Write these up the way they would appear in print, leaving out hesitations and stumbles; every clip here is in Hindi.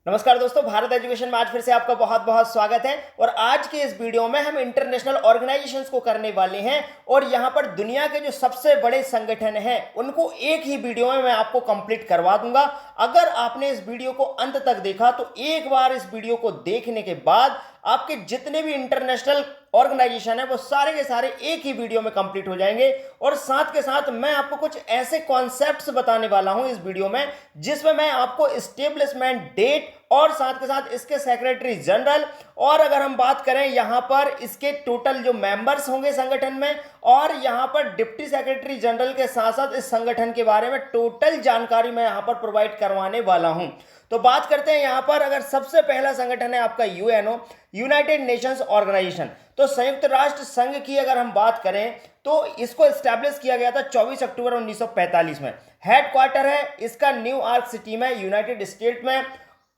नमस्कार दोस्तों, भारत एजुकेशन में आज फिर से आपका बहुत बहुत स्वागत है। और आज के इस वीडियो में हम इंटरनेशनल ऑर्गेनाइजेशंस को करने वाले हैं और यहाँ पर दुनिया के जो सबसे बड़े संगठन हैं उनको एक ही वीडियो में मैं आपको कंप्लीट करवा दूंगा। अगर आपने इस वीडियो को अंत तक देखा तो एक बार इस वीडियो को देखने के बाद आपके जितने भी इंटरनेशनल ऑर्गेनाइजेशन है वो सारे के सारे एक ही वीडियो में कंप्लीट हो जाएंगे। और साथ के साथ मैं आपको कुछ ऐसे कॉन्सेप्ट्स बताने वाला हूं इस वीडियो में जिसमें मैं आपको एस्टेब्लिशमेंट डेट और साथ के साथ इसके सेक्रेटरी जनरल, और अगर हम बात करें यहां पर इसके टोटल जो मेंबर्स होंगे संगठन में, और यहां पर डिप्टी सेक्रेटरी जनरल के साथ साथ इस संगठन के बारे में टोटल जानकारी मैं यहां पर प्रोवाइड करवाने वाला हूं। तो बात करते हैं यहां पर, अगर सबसे पहला संगठन है आपका यूएनओ, यूनाइटेड नेशंस ऑर्गेनाइजेशन। तो संयुक्त राष्ट्र संघ की अगर हम बात करें तो इसको एस्टैब्लिश किया गया था 24 अक्टूबर 1945 में। हेडक्वार्टर है इसका न्यूयॉर्क सिटी में, यूनाइटेड स्टेट में।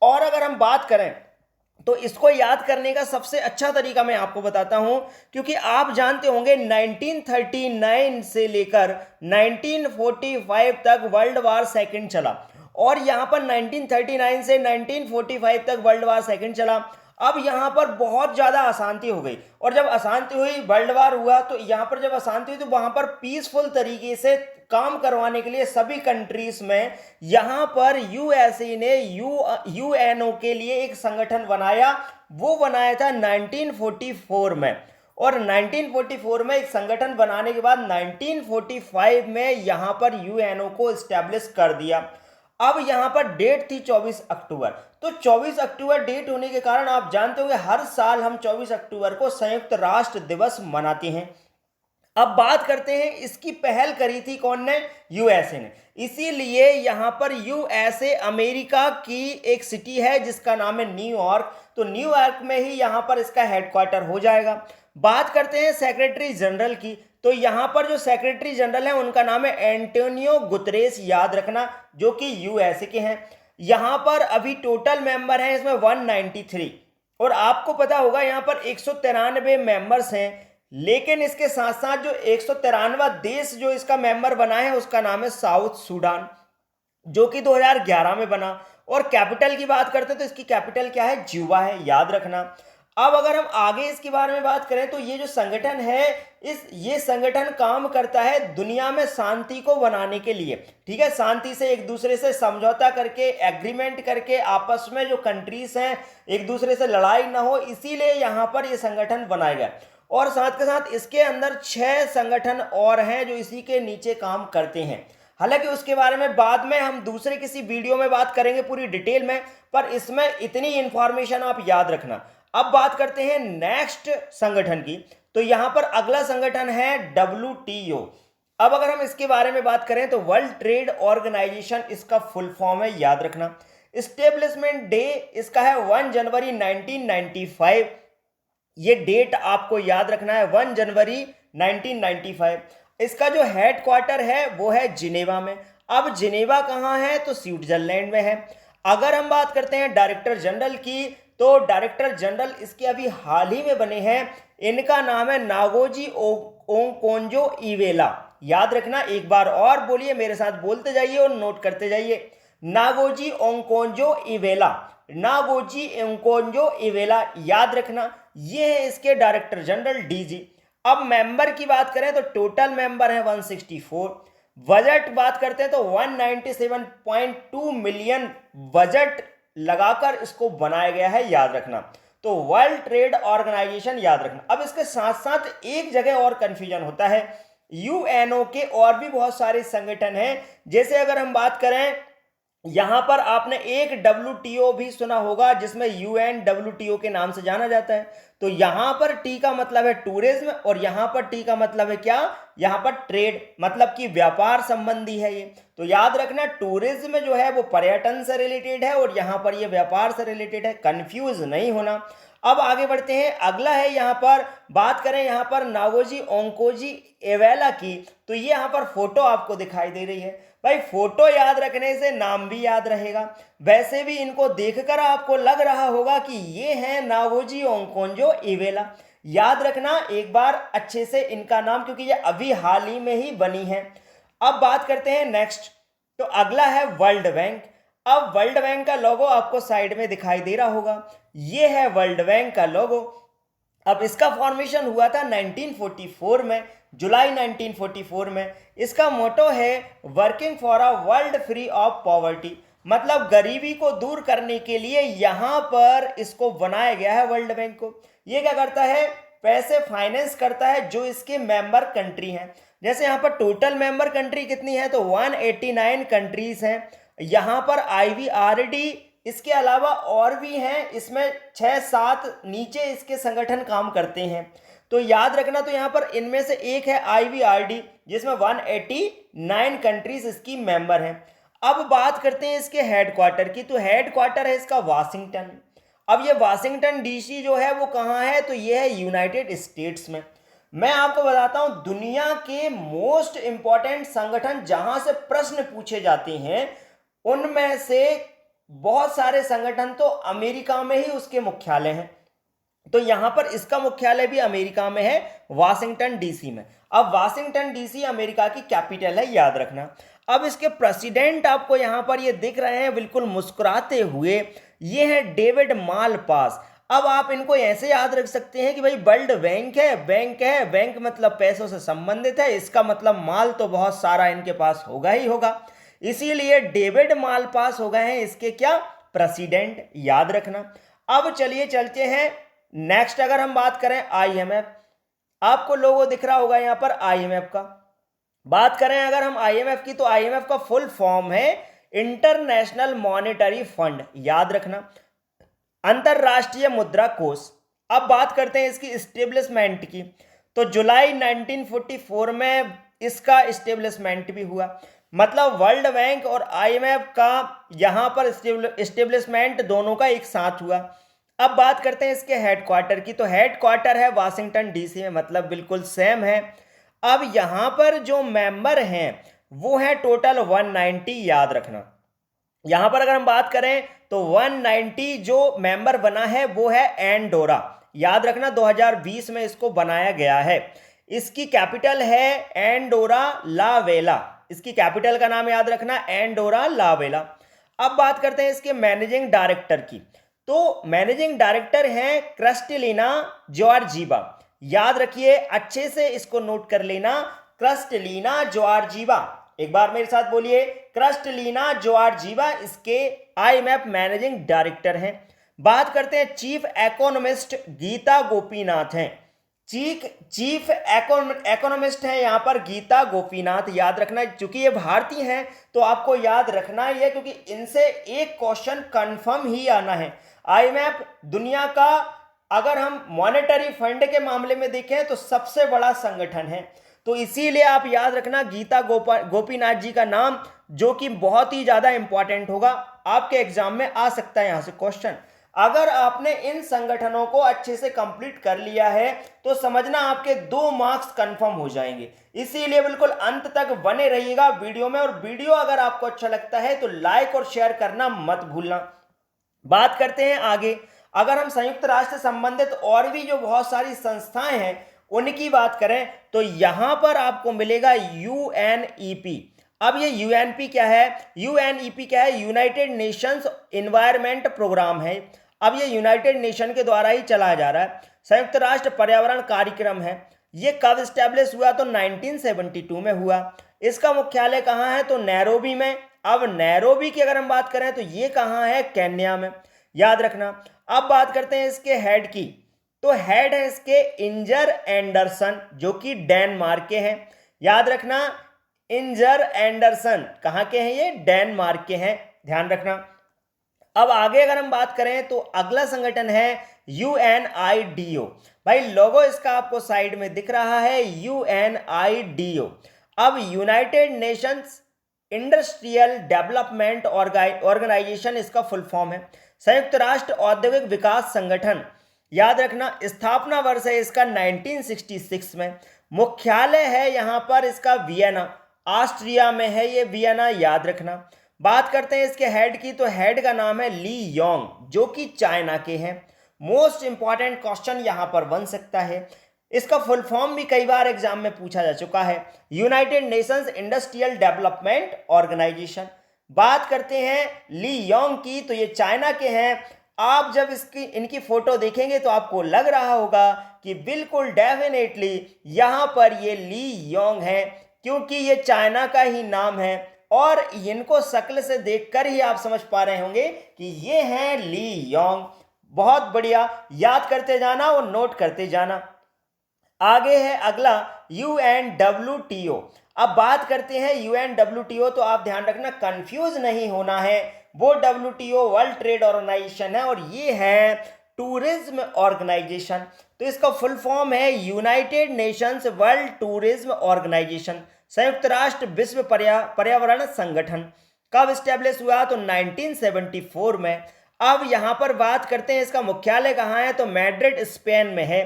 और अगर हम बात करें तो इसको याद करने का सबसे अच्छा तरीका मैं आपको बताता हूं, क्योंकि आप जानते होंगे 1939 से लेकर 1945 तक वर्ल्ड वार सेकंड चला, और यहां पर 1939 से 1945 तक वर्ल्ड वार सेकंड चला। अब यहां पर बहुत ज्यादा अशांति हो गई, और जब अशांति हुई, वर्ल्ड वार हुआ, तो यहां पर जब अशांति हुई तो वहां पर पीसफुल तरीके से काम करवाने के लिए सभी कंट्रीज में यहां पर यूएसए ने यूएनओ के लिए एक संगठन बनाया। वो बनाया था 1944 में, और 1944 में एक संगठन बनाने के बाद 1945 में यहां पर यूएनओ को एस्टैब्लिश कर दिया। अब यहां पर डेट थी 24 अक्टूबर। तो 24 अक्टूबर डेट होने के कारण आप जानते होंगे हर साल हम 24 अक्टूबर को संयुक्त राष्ट्र दिवस मनाते हैं। अब बात करते हैं इसकी पहल करी थी कौन ने? यूएसए ने। इसीलिए यहां पर यूएसए अमेरिका की एक सिटी है जिसका नाम है न्यूयॉर्क। तो न्यूयॉर्क में ही यहां पर इसका हेडक्वार्टर हो जाएगा। बात करते हैं सेक्रेटरी जनरल की, तो यहां पर जो सेक्रेटरी जनरल है उनका नाम है एंटोनियो गुतरेस, याद रखना, जो कि यूएसए के हैं। यहां पर अभी टोटल मेंबर हैं इसमें 193, और आपको पता होगा यहां पर 193 मेंबर्स हैं। लेकिन इसके साथ साथ जो 193वां देश जो इसका मेंबर बना है उसका नाम है साउथ सूडान, जो कि 2011 में बना। और कैपिटल की बात करते हैं तो इसकी कैपिटल क्या है? ज्यूबा है, याद रखना। अब अगर हम आगे इसके बारे में बात करें तो ये जो संगठन है ये संगठन काम करता है दुनिया में शांति को बनाने के लिए, ठीक है। शांति से एक दूसरे से समझौता करके, एग्रीमेंट करके, आपस में जो कंट्रीज हैं एक दूसरे से लड़ाई ना हो, इसीलिए यहाँ पर ये संगठन बनाया गया। और साथ के साथ इसके अंदर 6 संगठन और हैं जो इसी के नीचे काम करते हैं। हालांकि उसके बारे में बाद में हम दूसरे किसी वीडियो में बात करेंगे पूरी डिटेल में, पर इसमें इतनी इंफॉर्मेशन आप याद रखना। अब बात करते हैं नेक्स्ट संगठन की, तो यहां पर अगला संगठन है WTO। अब अगर हम इसके बारे में बात करें तो वर्ल्ड ट्रेड ऑर्गेनाइजेशन इसका फुल फॉर्म है, याद रखना। इस्टेब्लिशमेंट डे इसका है 1 जनवरी 1995। ये डेट आपको याद रखना है, 1 जनवरी 1995। इसका जो हेडक्वार्टर है वो है जिनेवा में। अब जिनेवा कहाँ है? तो स्विट्जरलैंड में है। अगर हम बात करते हैं डायरेक्टर जनरल की, तो डायरेक्टर जनरल इसके अभी हाल ही में बने हैं। इनका नाम है नागोजी ओंकोंजो इवेला, याद रखना। एक बार और बोलिए मेरे साथ, बोलते जाइए और नोट करते जाइए। नागोजी ओंकोंजो इवेला, नागोजी ओंकोंजो इवेला, याद रखना। ये है इसके डायरेक्टर जनरल डीजी। अब मेंबर की बात करें तो टोटल मेंबर है 164। बजट बात करते हैं तो 197.2 मिलियन बजट लगाकर इसको बनाया गया है, याद रखना। तो वर्ल्ड ट्रेड ऑर्गेनाइजेशन, याद रखना। अब इसके साथ साथ एक जगह और कंफ्यूजन होता है, यूएनओ के और भी बहुत सारे संगठन हैं। जैसे अगर हम बात करें, यहां पर आपने एक WTO भी सुना होगा जिसमें UNWTO के नाम से जाना जाता है। तो यहां पर टी का मतलब है टूरिज्म, और यहां पर टी का मतलब है क्या? यहां पर ट्रेड, मतलब कि व्यापार संबंधी है ये। तो याद रखना, टूरिज्म जो है वो पर्यटन से रिलेटेड है और यहां पर ये व्यापार से रिलेटेड है, कंफ्यूज नहीं होना। अब आगे बढ़ते हैं, अगला है यहां पर बात करें यहां पर नागोजी ओंकोजी एवेला की, तो ये यहां पर फोटो आपको दिखाई दे रही है। भाई फोटो याद रखने से नाम भी याद रहेगा। वैसे भी इनको देखकर आपको लग रहा होगा कि ये है नागोजी ओंकोंजो इवेला, याद रखना एक बार अच्छे से इनका नाम, क्योंकि ये अभी हाल ही में ही बनी है। अब बात करते हैं नेक्स्ट, तो अगला है वर्ल्ड बैंक। अब वर्ल्ड बैंक का लोगो आपको साइड में दिखाई दे रहा होगा, ये है वर्ल्ड बैंक का लोगो। अब इसका फॉर्मेशन हुआ था 1944 में, जुलाई 1944 में। इसका मोटो है working for a world free of poverty, मतलब गरीबी को दूर करने के लिए यहां पर इसको बनाया गया है वर्ल्ड बैंक को। ये क्या करता है, पैसे फाइनेंस करता है जो इसके मेंबर कंट्री हैं। जैसे यहाँ पर टोटल मेंबर कंट्री कितनी है, तो 189 कंट्रीज हैं। यहाँ पर IVRD, इसके अलावा और भी हैं, इसमें 6-7 नीचे इसके संगठन काम करते हैं। तो याद रखना, तो यहाँ पर इनमें से एक है IVRD जिसमें 189 कंट्रीज इसकी मेंबर हैं। अब बात करते हैं इसके हेडक्वार्टर की, तो हेडक्वार्टर है इसका वाशिंगटन। अब ये वाशिंगटन DC जो है वो कहाँ है, तो ये है यूनाइटेड स्टेट्स में। मैं आपको बताता हूं दुनिया के मोस्ट इंपॉर्टेंट संगठन जहां से प्रश्न पूछे जाते हैं उनमें से बहुत सारे संगठन तो अमेरिका में ही उसके मुख्यालय हैं। तो यहां पर इसका मुख्यालय भी अमेरिका में है, वाशिंगटन DC में। अब वाशिंगटन DC अमेरिका की कैपिटल है, याद रखना। अब इसके प्रेसिडेंट आपको यहां पर ये दिख रहे हैं बिल्कुल मुस्कुराते हुए, ये है डेविड मालपास। अब आप इनको ऐसे याद रख सकते हैं कि भाई वर्ल्ड बैंक है, बैंक मतलब पैसों से संबंधित है, इसका मतलब माल तो बहुत सारा इनके पास होगा ही होगा, इसीलिए डेविड मालपास हो गए हैं इसके क्या, प्रेसिडेंट, याद रखना। अब चलिए चलते हैं नेक्स्ट। अगर हम बात करें IMF, आपको लोगो दिख रहा होगा यहां पर IMF का। बात करें अगर हम IMF की, तो IMF का फुल फॉर्म है इंटरनेशनल मॉनेटरी फंड, याद रखना, अंतरराष्ट्रीय मुद्रा कोष। अब बात करते हैं इसकी इस्टेब्लिशमेंट की, तो जुलाई 1944 में इसका इस्टेब्लिशमेंट भी हुआ। मतलब वर्ल्ड बैंक और IMF का यहां पर इस्टेब्लिशमेंट दोनों का एक साथ हुआ। अब बात करते हैं इसके हेडक्वार्टर की, तो हेडक्वार्टर है वाशिंगटन DC में, मतलब बिल्कुल सेम है। अब यहां पर जो मेंबर हैं वो है टोटल 190, याद रखना। यहां पर अगर हम बात करें तो 190 जो मेंबर बना है वो है एंडोरा, याद रखना, 2020 में इसको बनाया गया है। इसकी कैपिटल है एंडोरा ला वेला, इसकी कैपिटल का नाम याद रखना, एंडोरा ला वेला। अब बात करते हैं इसके मैनेजिंग डायरेक्टर की, तो मैनेजिंग डायरेक्टर हैं क्रिस्टलिना जॉर्जीवा, याद रखिए, अच्छे से इसको नोट कर लेना, क्रिस्टलिना जॉर्जीवा। एक बार मेरे साथ बोलिए, क्रिस्टलिना जॉर्जीवा इसके IMF मैनेजिंग डायरेक्टर हैं। बात करते हैं चीफ इकोनॉमिस्ट गीता गोपीनाथ हैं, चीफ इकोनॉमिस्ट हैं यहाँ पर गीता गोपीनाथ, याद रखना। चूंकि ये भारतीय हैं तो आपको याद रखना ही है, क्योंकि इनसे एक क्वेश्चन कंफर्म ही आना है। IMF दुनिया का, अगर हम मॉनेटरी फंड के मामले में देखें तो सबसे बड़ा संगठन है, तो इसीलिए आप याद रखना गीता गोपीनाथ जी का नाम, जो कि बहुत ही ज्यादा इंपॉर्टेंट होगा, आपके एग्जाम में आ सकता है यहां से क्वेश्चन। अगर आपने इन संगठनों को अच्छे से कंप्लीट कर लिया है तो समझना आपके 2 मार्क्स कंफर्म हो जाएंगे। इसीलिए बिल्कुल अंत तक बने रहिएगा वीडियो में, और वीडियो अगर आपको अच्छा लगता है तो लाइक और शेयर करना मत भूलना। बात करते हैं आगे। अगर हम संयुक्त राष्ट्र से संबंधित और भी जो बहुत सारी संस्थाएं हैं उनकी बात करें तो यहां पर आपको मिलेगा UNEP। अब ये UNP क्या है, UNEP क्या है, यूनाइटेड नेशंस एनवायरमेंट प्रोग्राम है। अब ये यूनाइटेड नेशन के द्वारा ही चलाया जा रहा है, संयुक्त राष्ट्र पर्यावरण कार्यक्रम है। ये कब स्टैब्लिश हुआ, तो 1972 में हुआ। इसका मुख्यालय कहाँ है, तो नैरोबी में। अब नैरोबी की अगर हम बात करें तो ये कहाँ है, केन्या में, याद रखना। अब बात करते हैं इसके हेड की, तो हेड है इसके इंजर एंडरसन, जो कि डेनमार्क के हैं, याद रखना। इंजर एंडरसन कहाँ के हैं, ये डेनमार्क के हैं, ध्यान रखना। अब आगे अगर हम बात करें तो अगला संगठन है UNIDO। भाई लोगो इसका आपको साइड में दिख रहा है, UNIDO। अब United Nations Industrial Development Organization इसका फुल फॉर्म है, संयुक्त राष्ट्र औद्योगिक विकास संगठन, याद रखना। स्थापना वर्ष है इसका 1966 में। मुख्यालय है यहां पर इसका वियना, ऑस्ट्रिया में है ये वियना, याद रखना। बात करते हैं इसके हेड की, तो हेड का नाम है ली योंग, जो कि चाइना के हैं। मोस्ट इंपॉर्टेंट क्वेश्चन यहां पर बन सकता है, इसका फुल फॉर्म भी कई बार एग्जाम में पूछा जा चुका है, United Nations Industrial Development Organization. बात करते हैं ली योंग की, तो ये चाइना के हैं। आप जब इनकी फोटो देखेंगे तो आपको लग रहा होगा कि बिल्कुल डेफिनेटली यहां पर ये ली योंग है, क्योंकि ये चाइना का ही नाम है और इनको शक्ल से देखकर ही आप समझ पा रहे होंगे कि ये हैं ली योंग। बहुत बढ़िया, याद करते जाना और नोट करते जाना। आगे है अगला UNWTO। अब बात करते हैं UNWTO, तो आप ध्यान रखना, कंफ्यूज नहीं होना है। वो WTO वर्ल्ड ट्रेड ऑर्गेनाइजेशन है और ये है टूरिज्म ऑर्गेनाइजेशन। तो इसका फुल फॉर्म है United Nations World Tourism Organization, संयुक्त राष्ट्र विश्व पर्यावरण संगठन। कब स्टेब्लिश हुआ? तो 1974 में। अब यहां पर बात करते हैं इसका मुख्यालय कहाँ है, तो मैड्रिड स्पेन में है।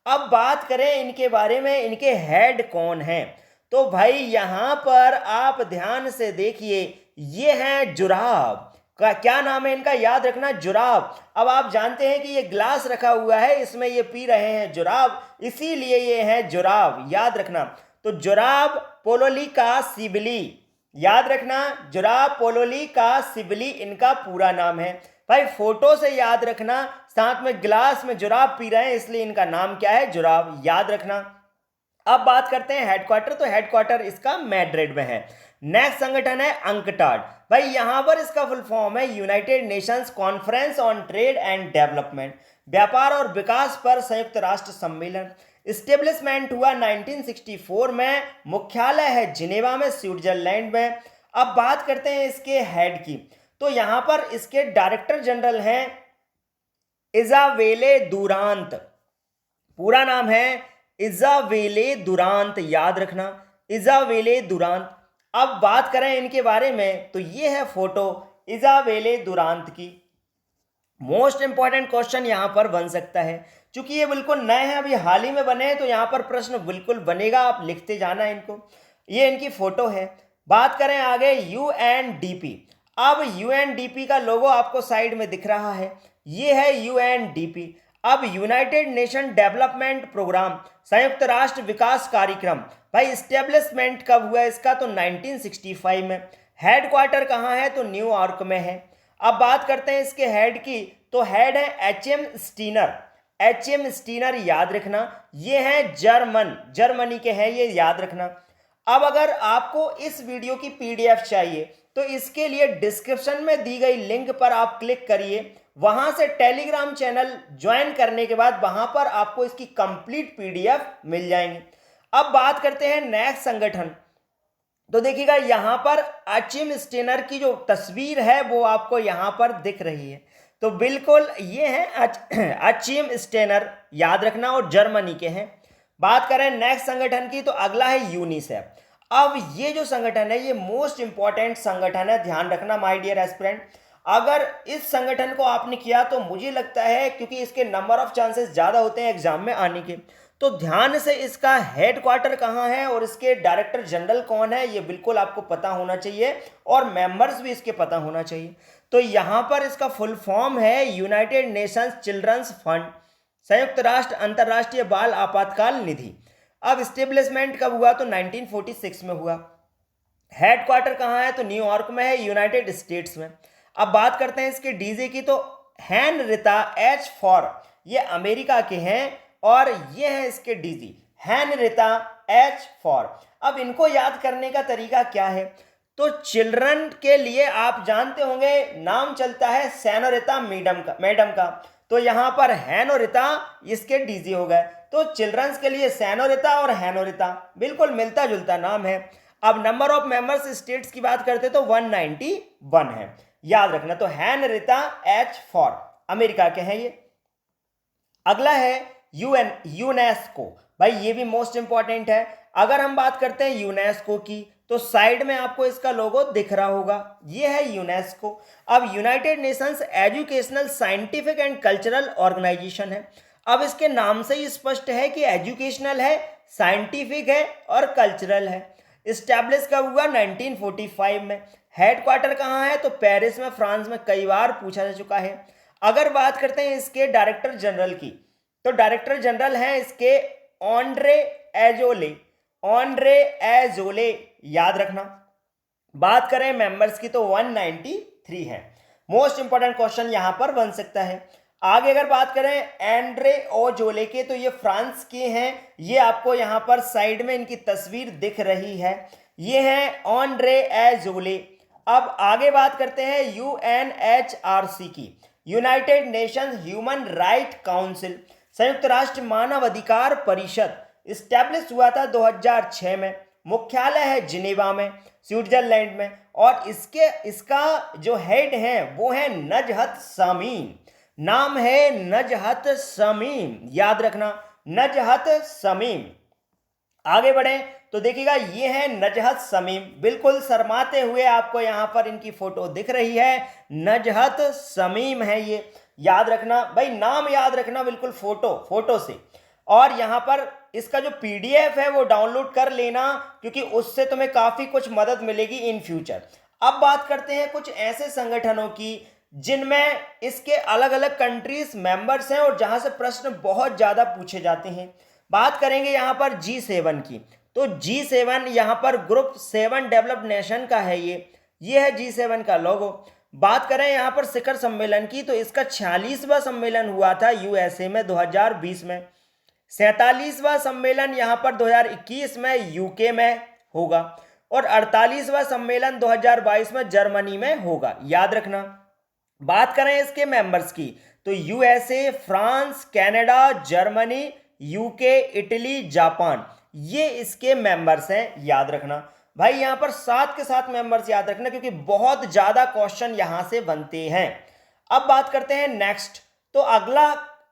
अब बात करें इनके बारे में, इनके हेड कौन हैं, तो भाई यहां पर आप ध्यान से देखिए, ये हैं जुराब का, क्या नाम है इनका, याद रखना, जुराब। अब आप जानते हैं कि ये ग्लास रखा हुआ है, इसमें ये पी रहे हैं जुराब, इसीलिए ये हैं जुराब, याद रखना। तो जुराब पोलोलिका सिबली, याद रखना, जुराब पोलोलिका सिबली इनका पूरा नाम है। भाई फोटो से याद रखना, साथ में गिलास में जुराब पी रहे हैं, इसलिए इनका नाम क्या है, जुराब, याद रखना। अब बात करते हैं हेडक्वार्टर, तो हेडक्वार्टर इसका मैड्रिड में है। नेक्स्ट संगठन है अंकटाड। भाई यहां पर इसका फुल फॉर्म है United Nations conference on trade and development, व्यापार और विकास पर संयुक्त राष्ट्र सम्मेलन। स्टेब्लिशमेंट हुआ 1964 में, मुख्यालय है जिनेवा में, स्विट्जरलैंड में। अब बात करते हैं इसके हेड की, तो यहां पर इसके डायरेक्टर जनरल हैं इजाबेले दुरांत, पूरा नाम है इजाबेले दुरांत, याद रखना, इजाबेले दुरांत। अब बात करें इनके बारे में, तो ये है फोटो इजाबेले दुरांत की। मोस्ट इंपॉर्टेंट क्वेश्चन यहां पर बन सकता है, क्योंकि ये बिल्कुल नए हैं, अभी हाल ही में बने हैं, तो यहां पर प्रश्न बिल्कुल बनेगा, आप लिखते जाना इनको। ये इनकी फोटो है। बात करें आगे UNDP। अब UNDP का लोगो आपको साइड में दिख रहा है, ये है UNDP। अब यूनाइटेड नेशन डेवलपमेंट प्रोग्राम, संयुक्त राष्ट्र विकास कार्यक्रम। भाई स्टेब्लिशमेंट कब हुआ इसका, तो 1965 में। हेडक्वार्टर कहाँ है, तो न्यूयॉर्क में है। अब बात करते हैं इसके हेड की, तो हेड है HM स्टीनर, HM स्टीनर, याद रखना। ये है जर्मनी के हैं, ये याद रखना। अब अगर आपको इस वीडियो की PDF चाहिए, तो इसके लिए डिस्क्रिप्शन में दी गई लिंक पर आप क्लिक करिए, वहां से टेलीग्राम चैनल ज्वाइन करने के बाद वहां पर आपको इसकी कंप्लीट PDF मिल जाएंगी। अब बात करते हैं नेक्स्ट संगठन, तो देखिएगा यहां पर एचएम स्टेनर की जो तस्वीर है वो आपको यहां पर दिख रही है, तो बिल्कुल ये है एचएम स्टेनर, याद रखना, और जर्मनी के हैं। बात करें नेक्स्ट संगठन की, तो अगला है यूनिसेफ। अब ये जो संगठन है ये मोस्ट इंपॉर्टेंट संगठन है, ध्यान रखना माय डियर एस्पिरेंट। अगर इस संगठन को आपने किया तो मुझे लगता है, क्योंकि इसके नंबर ऑफ चांसेस ज़्यादा होते हैं एग्जाम में आने के, तो ध्यान से इसका हेडक्वार्टर कहाँ है और इसके डायरेक्टर जनरल कौन है ये बिल्कुल आपको पता होना चाहिए, और मेंबर्स भी इसके पता होना चाहिए। तो यहाँ पर इसका फुल फॉर्म है यूनाइटेड नेशंस चिल्ड्रंस फंड, संयुक्त राष्ट्र अंतर्राष्ट्रीय बाल आपातकाल निधि। अब स्टेब्लिशमेंट कब हुआ, तो 1946 में हुआ। हेडक्वार्टर कहाँ है, तो न्यूयॉर्क में है, यूनाइटेड स्टेट्स में। अब बात करते हैं इसके डीजी की, तो हेनरिता H फॉर, ये अमेरिका के हैं, और ये है इसके डीजी हेनरिता H फॉर। अब इनको याद करने का तरीका क्या है, तो चिल्ड्रन के लिए आप जानते होंगे नाम चलता है सेनोरिता मैडम का, तो यहां पर हेनोरिता इसके डीजी हो गए। तो चिल्ड्रंस के लिए सेनोरिता और हेनोरिता बिल्कुल मिलता जुलता नाम है। अब नंबर ऑफ मेंबर्स स्टेट्स की बात करते तो 191 है, याद रखना। तो हेनरिता H फॉर अमेरिका के हैं ये। अगला है यूनेस्को। भाई ये भी मोस्ट इंपॉर्टेंट है। अगर हम बात करते हैं यूनेस्को की, तो साइड में आपको इसका लोगो दिख रहा होगा, ये है यूनेस्को। अब United Nations Educational Scientific and Cultural Organization है। अब इसके नाम से ही स्पष्ट है कि एजुकेशनल है, साइंटिफिक है और कल्चरल है। स्टैब्लिश कब हुआ, 1945 में। हेडक्वार्टर कहाँ है, तो पेरिस में, फ्रांस में, कई बार पूछा जा चुका है। अगर बात करते हैं इसके डायरेक्टर जनरल की, तो डायरेक्टर जनरल हैं इसके ऑन्ड्रे एजोले, याद रखना। बात करें मेंबर्स की तो 193 है। मोस्ट इंपॉर्टेंट क्वेश्चन यहां पर बन सकता है। आगे अगर बात करें एंड्रे ओजोले के, तो ये फ्रांस के हैं। ये आपको यहां पर साइड में इनकी तस्वीर दिख रही है, ये हैं एंड्रे ओजोले। अब आगे बात करते हैं यूएनएचआरसी की, United Nations human right council, संयुक्त राष्ट्र मानव अधिकार परिषद, इस्टेब्लिश हुआ था 2006 में। मुख्यालय है जिनेवा में, स्विट्जरलैंड में। और इसका जो हेड है वो है नजहत शामीम। नाम है नजहत शामीम, याद रखना, नजहत शामीम। आगे बढ़े तो देखिएगा ये है नजहत शामीम, बिल्कुल शर्माते हुए आपको यहां पर इनकी फोटो दिख रही है। नजहत शामीम है ये, याद रखना भाई, नाम याद रखना बिल्कुल फोटो से। और यहां पर इसका जो पीडीएफ है वो डाउनलोड कर लेना, क्योंकि उससे तुम्हें काफी कुछ मदद मिलेगी इन फ्यूचर। अब बात करते हैं कुछ ऐसे संगठनों की जिनमें इसके अलग अलग कंट्रीज मेंबर्स हैं और जहां से प्रश्न बहुत ज्यादा पूछे जाते हैं। बात करेंगे यहां पर G7 की, तो G7 यहां पर ग्रुप 7 डेवलप्ड नेशन का है। ये है G7 का लोगो। बात करें यहां पर शिखर सम्मेलन की, तो इसका 46वां सम्मेलन हुआ था यूएसए में 2020 में। 47वां सम्मेलन यहां पर 2021 में यूके में होगा, और 48वां सम्मेलन 2022 में जर्मनी में होगा, याद रखना। बात करें इसके मेंबर्स की, तो USA, France, Canada, Germany, UK, Italy, Japan, ये इसके मेंबर्स हैं, याद रखना भाई। यहां पर 7 के 7 मेंबर्स याद रखना, क्योंकि बहुत ज्यादा क्वेश्चन यहां से बनते हैं। अब बात करते हैं नेक्स्ट, तो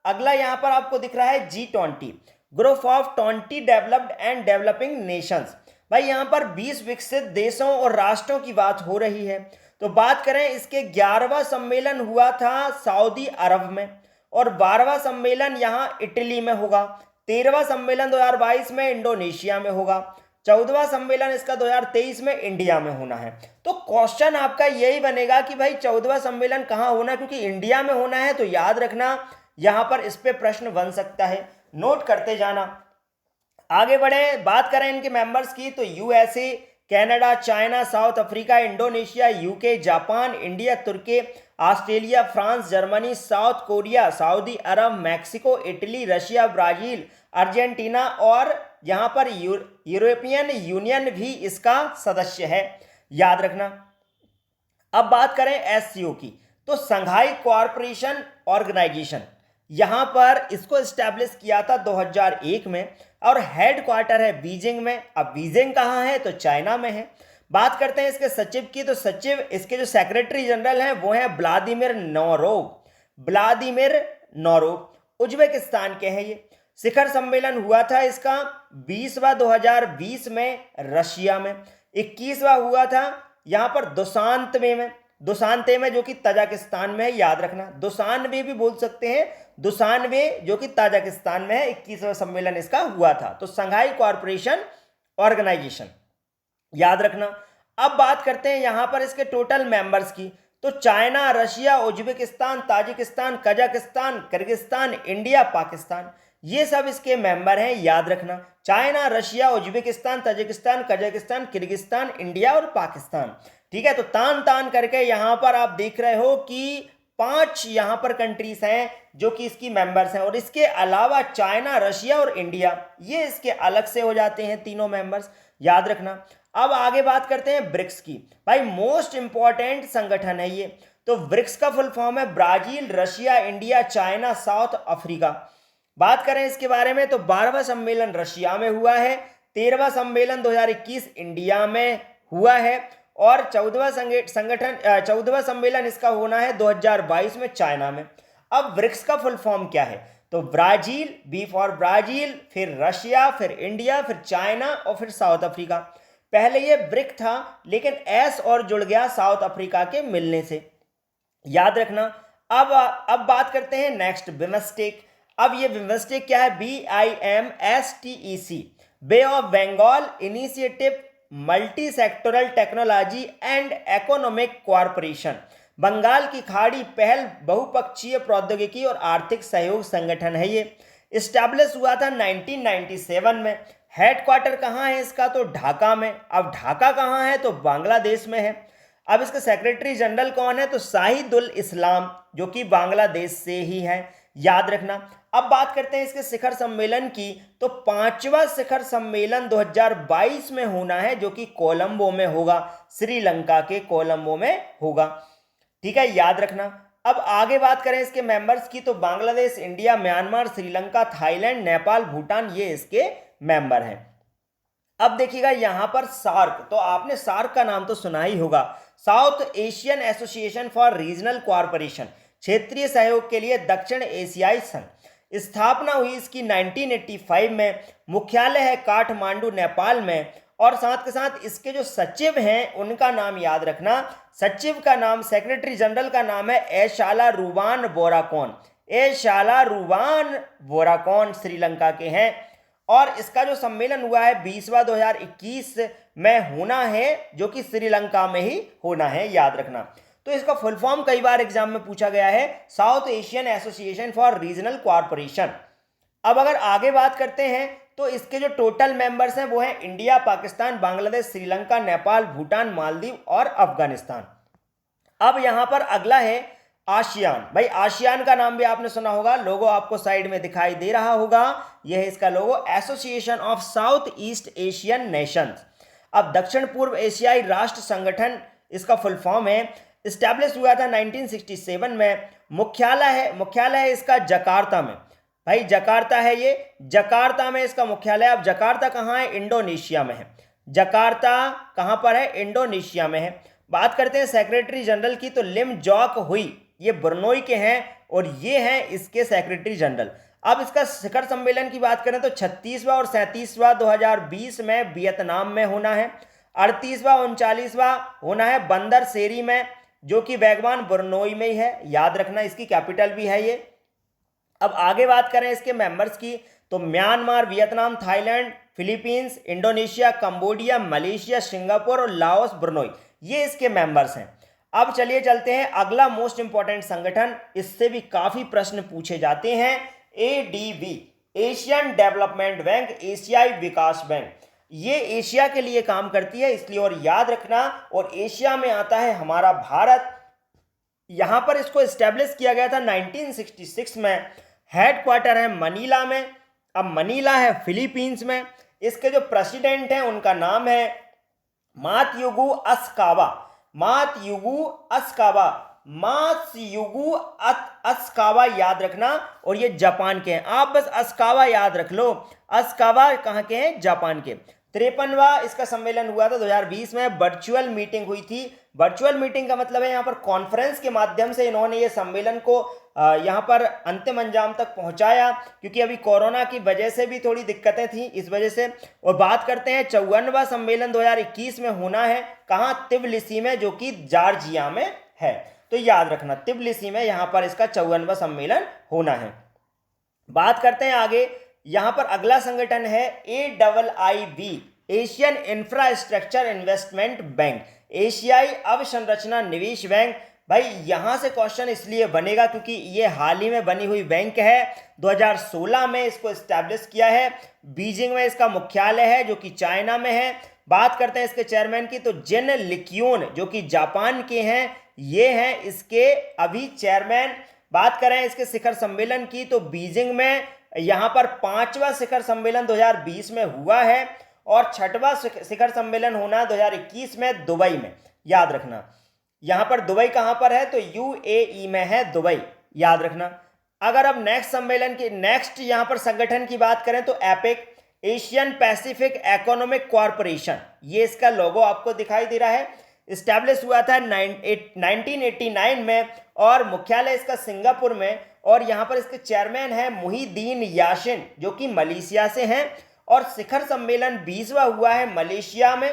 अगला यहां पर आपको दिख रहा है G20, group of 20 developed and developing Nations. भाई यहां पर 20 विकसित देशों और राष्ट्रों की बात हो रही है। तो बात करें इसके 11वां सम्मेलन हुआ था सऊदी अरब में, और 12वां सम्मेलन यहां इटली में होगा। 13वां सम्मेलन 2022 में इंडोनेशिया में होगा। 14वां सम्मेलन इसका 2023 में इंडिया में होना है। तो क्वेश्चन आपका यही बनेगा कि भाई 14वां सम्मेलन कहां होना, क्योंकि इंडिया में होना है, तो याद रखना यहां पर इस पे प्रश्न बन सकता है, नोट करते जाना। आगे बढ़े, बात करें इनके मेंबर्स की, तो USA, Canada, China, South Africa, Indonesia, UK, Japan, India, Turkey, Australia, France, Germany, South Korea, Saudi Arab, Mexico, Italy, Russia, Brazil, Argentina, और यहां पर यूरोपियन यूनियन भी इसका सदस्य है, याद रखना। अब बात करें एससीओ की, तो संघाई कोऑपरेशन ऑर्गेनाइजेशन, यहां पर इसको एस्टैब्लिश किया था 2001 में, और हेड क्वार्टर है बीजिंग में। अब बीजिंग कहां है, तो चाइना में है। बात करते हैं इसके सचिव की, तो सचिव, इसके जो सेक्रेटरी जनरल हैं वो हैं व्लादिमीर नोरोव, उज्बेकिस्तान के हैं ये। शिखर सम्मेलन हुआ था इसका 20वां 2020 में रशिया में। 21वां हुआ था यहां पर दुशान्बे में, जो कि ताजिकिस्तान में है, याद रखना। दुशान्बे भी बोल सकते हैं, दुशान्बे जो कि ताजिकिस्तान में है। 21वां सम्मेलन इसका हुआ था। तो संघाई कोऑपरेशन ऑर्गेनाइजेशन, याद रखना। अब बात करते हैं यहां पर इसके टोटल मेंबर्स की, तो China, Russia, Uzbekistan, Tajikistan, Kazakhstan, Kyrgyzstan, India, Pakistan, ये सब इसके मेंबर हैं, याद रखना। China, Russia, Uzbekistan, Tajikistan, Kazakhstan, Kyrgyzstan, India और पाकिस्तान, ठीक है। तो तान करके यहां पर आप देख रहे हो कि 5 यहां पर कंट्रीज हैं जो कि इसकी मेंबर्स हैं, और इसके अलावा चाइना, रशिया और इंडिया, ये इसके अलग से हो जाते हैं तीनों मेंबर्स, याद रखना। अब आगे बात करते हैं ब्रिक्स की। भाई मोस्ट इंपॉर्टेंट संगठन है ये। तो ब्रिक्स का फुल फॉर्म है Brazil, Russia, India, China, South Africa. बात करें इसके बारे में, तो 12वां सम्मेलन रशिया में हुआ है, 13वां सम्मेलन 2021 इंडिया में हुआ है, और 14वां सम्मेलन इसका होना है 2022 में चाइना में। अब ब्रिक्स का फुल फॉर्म क्या है, तो ब्राजील, बी फॉर ब्राजील, फिर रशिया, फिर इंडिया, फिर चाइना और फिर साउथ अफ्रीका। पहले ये ब्रिक था, लेकिन एस और जुड़ गया साउथ अफ्रीका के मिलने से, याद रखना। अब बात करते हैं नेक्स्ट, बिमस्टेक। अब ये बिमस्टेक क्या है, BIMSTEC, Bay of Bengal Initiative Multi Sectoral Technology and Economic Corporation, Bengal की खाड़ी पहल बहुपक्षीय प्रौद्योगिकी और आर्थिक सहयोग संगठन है ये। इस्टेब्लिश हुआ था 1997 में। हेडक्वार्टर कहाँ है इसका, तो ढाका में। अब ढाका कहाँ है, तो बांग्लादेश में है। अब इसका सेक्रेटरी जनरल कौन है, तो शाहिदुल इस्लाम, जो कि बांग्लादेश से ही है, याद रखना। अब बात करते हैं इसके शिखर सम्मेलन की, तो 5वां शिखर सम्मेलन 2022 में होना है, जो कि कोलंबो में होगा, श्रीलंका के कोलंबो में होगा। ठीक है, याद रखना। अब आगे बात करें इसके मेंबर्स की, तो Bangladesh, India, Myanmar, Sri Lanka, Thailand, Nepal, Bhutan, ये इसके मेंबर हैं। अब देखिएगा यहां पर सार्क, तो आपने सार्क का नाम तो सुना ही होगा, south Asian association for regional cooperation, क्षेत्रीय सहयोग के लिए दक्षिण एशियाई संघ। स्थापना हुई इसकी 1985 में, मुख्यालय है काठमांडू, नेपाल में। और साथ के साथ इसके जो सचिव हैं उनका नाम याद रखना, सचिव का नाम, सेक्रेटरी जनरल का नाम है एशाला रूवान बोराकोन। एशाला रूवान बोराकोन श्रीलंका के हैं। और इसका जो सम्मेलन हुआ है 20वां 2021 में होना है, जो कि श्रीलंका में ही होना है, याद रखना। तो इसका फुल फॉर्म कई बार एग्जाम में पूछा गया है, south Asian association for regional cooperation. अब अगर आगे बात करते हैं, तो इसके जो टोटल मेंबर्स हैं वो हैं इंडिया, पाकिस्तान, बांग्लादेश, श्रीलंका, नेपाल, भूटान, मालदीव और अफगानिस्तान। अब यहां पर अगला है आसियान। भाई आसियान का नाम भी आपने सुना होगा, लोगो आपको साइड में दिखाई दे रहा होगा, यह है इसका logo, association of South East Asian nations. अब दक्षिण पूर्व एशियाई राष्ट्र संगठन इसका फुल फॉर्म है। इस्टेब्लिश हुआ था 1967 में। मुख्यालय है इसका जकार्ता में। भाई जकार्ता है ये, जकार्ता में इसका मुख्यालय। अब जकार्ता कहाँ है, इंडोनेशिया में है। जकार्ता कहाँ पर है, इंडोनेशिया में है। बात करते हैं सेक्रेटरी जनरल की, तो लिम जॉक हुई, ये ब्रुनोई के हैं और ये हैं इसके सेक्रेटरी जनरल। अब इसका शिखर सम्मेलन की बात करें तो 36वां और 37वां 2020 में वियतनाम में होना है। 38वां 39वां होना है बंदर सेरी में, जो कि बैगवान ब्रुनोई में ही है, याद रखना, इसकी कैपिटल भी है ये। अब आगे बात करें इसके मेंबर्स की, तो Myanmar, Vietnam, Thailand, Philippines, Indonesia, Cambodia, Malaysia, Singapore और लाओस, ब्रुनोई, ये इसके मेंबर्स हैं। अब चलिए चलते हैं अगला मोस्ट इंपॉर्टेंट संगठन, इससे भी काफी प्रश्न पूछे जाते हैं, एडीबी, एशियन डेवलपमेंट बैंक, एशियाई विकास बैंक। ये एशिया के लिए काम करती है इसलिए, और याद रखना, और एशिया में आता है हमारा भारत। यहां पर इसको एस्टेब्लिश किया गया था 1966 में। हेडक्वार्टर है मनीला में। अब मनीला है फिलीपींस में। इसके जो प्रेसिडेंट हैं उनका नाम है मात्सुगु अस्कावा। मात्सुगु अस्कावा, मात्सुगु अस्कावा, याद रखना, और ये जापान के हैं। आप बस अस्कावा याद रख लो। अस्कावा कहाँ के हैं, जापान के। 53वां इसका सम्मेलन हुआ था 2020 में। वर्चुअल मीटिंग हुई थी। वर्चुअल मीटिंग का मतलब है यहाँ पर कॉन्फ्रेंस के माध्यम से इन्होंने ये सम्मेलन को यहाँ पर अंतिम अंजाम तक पहुँचाया, क्योंकि अभी कोरोना की वजह से भी थोड़ी दिक्कतें थी, इस वजह से। और बात करते हैं 54वां सम्मेलन 2021 में होना है, कहाँ, तिब्लिसी में, जो कि जॉर्जिया में है। तो याद रखना, तिब्लिसी में यहाँ पर इसका 54वां सम्मेलन होना है। बात करते हैं आगे, यहाँ पर अगला संगठन है AIIB, Asian infrastructure investment bank, एशियाई अवसंरचना निवेश बैंक। भाई यहां से क्वेश्चन इसलिए बनेगा क्योंकि ये हाल ही में बनी हुई बैंक है। 2016 में इसको एस्टैब्लिश किया है। बीजिंग में इसका मुख्यालय है, जो कि चाइना में है। बात करते हैं इसके चेयरमैन की, तो जिन लिक्यून, जो कि जापान के हैं, ये हैं इसके अभी चेयरमैन। बात करें इसके शिखर सम्मेलन की, तो बीजिंग में यहाँ पर 5वां शिखर सम्मेलन 2020 में हुआ है, और 6वां शिखर सम्मेलन होना 2021 में दुबई में, याद रखना। यहाँ पर दुबई कहाँ पर है, तो UAE में है दुबई, याद रखना। अगर अब नेक्स्ट सम्मेलन की, नेक्स्ट यहाँ पर संगठन की बात करें, तो APEC, Asian Pacific economic corporation, ये इसका लोगो आपको दिखाई दे रहा है। इस्टेब्लिश हुआ था 1989 में, और मुख्यालय इसका सिंगापुर में। और यहाँ पर इसके चेयरमैन है मुहिद्दीन यासिन, जो कि मलेशिया से हैं। और शिखर सम्मेलन 20वां हुआ है मलेशिया में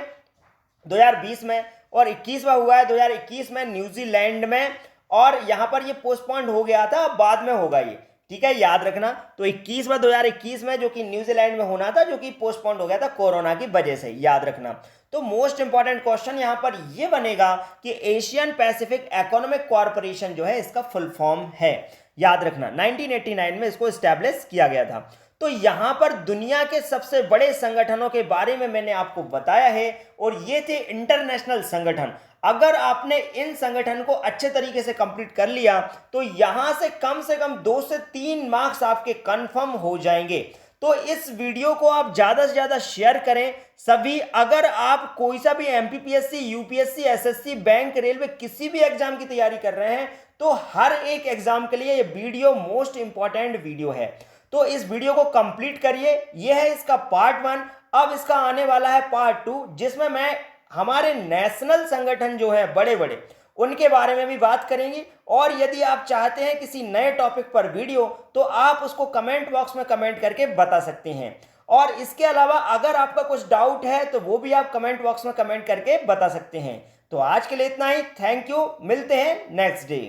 2020 में, और 21वां हुआ है 2021 में न्यूजीलैंड में। और यहाँ पर ये पोस्टपोन्ड हो गया था, बाद में होगा ये, ठीक है, याद रखना। तो 21वां 2021 में, जो कि न्यूजीलैंड में होना था, जो कि पोस्टपोन्ड हो गया था कोरोना की वजह से, याद रखना। तो मोस्ट इंपॉर्टेंट क्वेश्चन यहाँ पर ये बनेगा कि एशियन पैसिफिक इकोनॉमिक कॉरपोरेशन जो है इसका फुल फॉर्म है, याद रखना। 1989 में इसको एस्टैब्लिश किया गया था। तो यहां पर दुनिया के सबसे बड़े संगठनों के बारे में मैंने आपको बताया है और ये थे इंटरनेशनल संगठन। अगर आपने इन संगठन को अच्छे तरीके से कंप्लीट कर लिया तो यहां से कम 2 से 3 मार्क्स आपके कंफर्म हो जाएंगे। तो इस वीडियो को आप ज्यादा से ज्यादा शेयर करें सभी। अगर आप कोई सा भी MPPSC, UPSC, SSC, bank, railway किसी भी एग्जाम की तैयारी कर रहे हैं तो हर एक एग्जाम के लिए ये वीडियो मोस्ट इंपॉर्टेंट वीडियो है। तो इस वीडियो को कंप्लीट करिए। यह है इसका पार्ट 1। अब इसका आने वाला है पार्ट 2 जिसमें मैं हमारे नेशनल संगठन जो है बड़े बड़े उनके बारे में भी बात करेंगे। और यदि आप चाहते हैं किसी नए टॉपिक पर वीडियो तो आप उसको कमेंट बॉक्स में कमेंट करके बता सकते हैं। और इसके अलावा अगर आपका कुछ डाउट है तो वो भी आप कमेंट बॉक्स में कमेंट करके बता सकते हैं। तो आज के लिए इतना ही। Thank you. मिलते हैं नेक्स्ट डे।